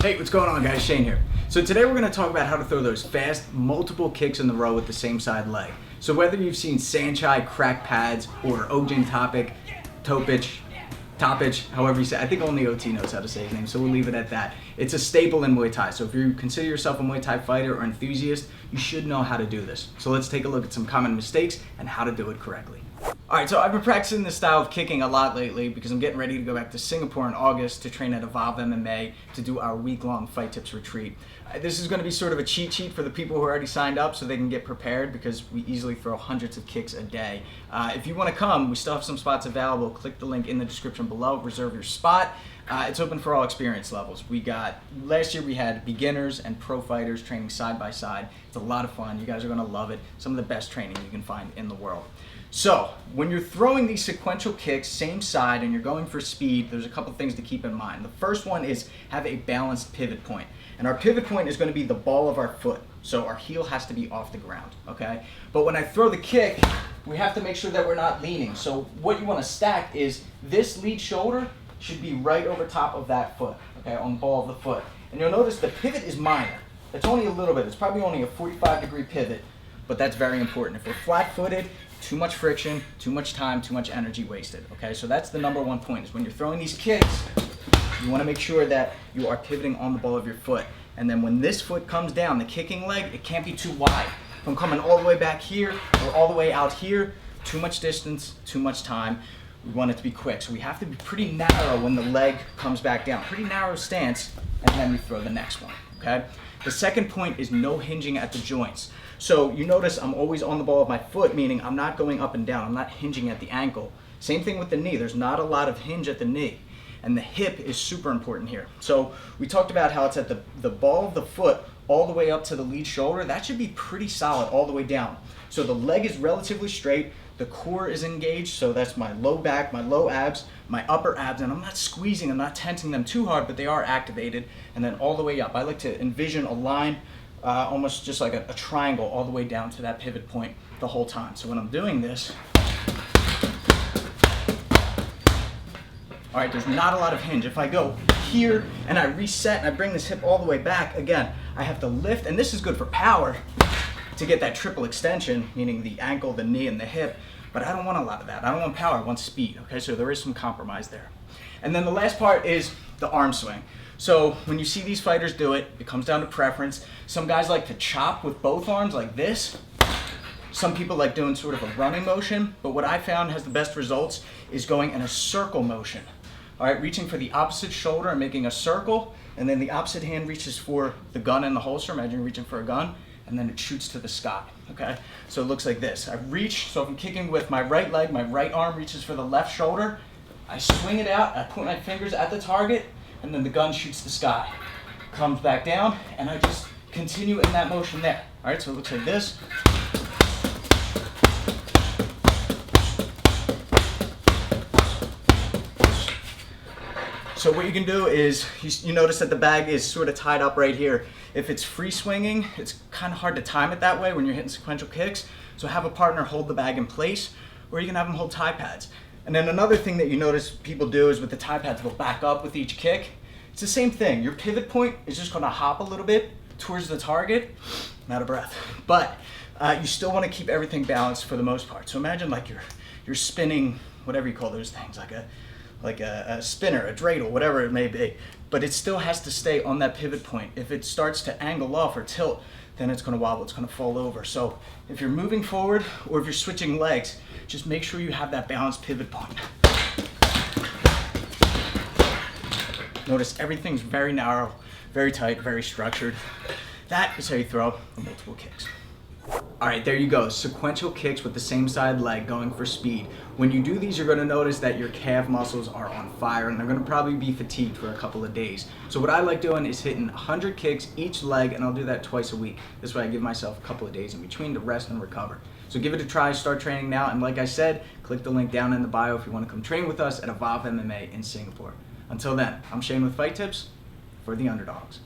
Hey, what's going on guys? Shane here. So today we're going to talk about how to throw those fast, multiple kicks in the row with the same side leg. So whether you've seen Saenchai, crack pads, or Ognjen Topic, however you say, I think only OT knows how to say his name, so we'll leave it at that. It's a staple in Muay Thai, so if you consider yourself a Muay Thai fighter or enthusiast, you should know how to do this. So let's take a look at some common mistakes and how to do it correctly. Alright, so I've been practicing this style of kicking a lot lately because I'm getting ready to go back to Singapore in August to train at Evolve MMA to do our week-long Fight Tips retreat. This is going to be sort of a cheat sheet for the people who already signed up so they can get prepared because we easily throw hundreds of kicks a day. If you want to come, we still have some spots available. Click the link in the description below, reserve your spot. It's open for all experience levels. Last year we had beginners and pro fighters training side by side. It's a lot of fun. You guys are going to love it. Some of the best training you can find in the world. So, when you're throwing these sequential kicks, same side, and you're going for speed, there's a couple things to keep in mind. The first one is have a balanced pivot point. And our pivot point is going to be the ball of our foot. So our heel has to be off the ground, okay? But when I throw the kick, we have to make sure that we're not leaning. So what you want to stack is this lead shoulder should be right over top of that foot, okay, on the ball of the foot. And you'll notice the pivot is minor. It's only a little bit. It's probably only a 45-degree pivot, but that's very important. If we're flat-footed, too much friction, too much time, too much energy wasted, okay? So that's the number one point, is when you're throwing these kicks, you want to make sure that you are pivoting on the ball of your foot. And then when this foot comes down, the kicking leg, it can't be too wide. From coming all the way back here or all the way out here, too much distance, too much time. We want it to be quick. So we have to be pretty narrow when the leg comes back down. Pretty narrow stance, and then we throw the next one, okay? The second point is no hinging at the joints. So you notice I'm always on the ball of my foot, meaning I'm not going up and down. I'm not hinging at the ankle. Same thing with the knee. There's not a lot of hinge at the knee. And the hip is super important here. So we talked about how it's at the ball of the foot all the way up to the lead shoulder. That should be pretty solid all the way down. So the leg is relatively straight. The core is engaged. So that's my low back, my low abs, my upper abs. And I'm not squeezing, I'm not tensing them too hard, but they are activated. And then all the way up. I like to envision a line, almost just like a triangle all the way down to that pivot point the whole time. So when I'm doing this, all right, there's not a lot of hinge. If I go here and I reset and I bring this hip all the way back, again, I have to lift, and this is good for power to get that triple extension, meaning the ankle, the knee, and the hip, but I don't want a lot of that. I don't want power, I want speed, okay? So there is some compromise there. And then the last part is the arm swing. So when you see these fighters do it, it comes down to preference. Some guys like to chop with both arms like this. Some people like doing sort of a running motion, but what I found has the best results is going in a circle motion. All right, reaching for the opposite shoulder and making a circle, and then the opposite hand reaches for the gun in the holster. Imagine you're reaching for a gun, and then it shoots to the sky, okay? So it looks like this. I reach, so if I'm kicking with my right leg, my right arm reaches for the left shoulder. I swing it out, I put my fingers at the target, and then the gun shoots the sky. Comes back down, and I just continue in that motion there. All right, so it looks like this. So what you can do is, you notice that the bag is sort of tied up right here. If it's free swinging, it's kind of hard to time it that way when you're hitting sequential kicks. So have a partner hold the bag in place, or you can have them hold tie pads. And then another thing that you notice people do is with the tie pads, they'll back up with each kick. It's the same thing. Your pivot point is just gonna hop a little bit towards the target. I'm out of breath. But you still wanna keep everything balanced for the most part. So imagine like you're spinning, whatever you call those things, like a spinner, a dreidel, whatever it may be. But it still has to stay on that pivot point. If it starts to angle off or tilt, then it's gonna wobble, it's gonna fall over. So if you're moving forward or if you're switching legs, just make sure you have that balanced pivot point. Notice everything's very narrow, very tight, very structured. That is how you throw the multiple kicks. All right, there you go. Sequential kicks with the same side leg going for speed. When you do these, you're gonna notice that your calf muscles are on fire and they're gonna probably be fatigued for a couple of days. So what I like doing is hitting 100 kicks each leg, and I'll do that twice a week. This way I give myself a couple of days in between to rest and recover. So give it a try, start training now, and like I said, click the link down in the bio if you wanna come train with us at Evolve MMA in Singapore. Until then, I'm Shane with Fight Tips for the Underdogs.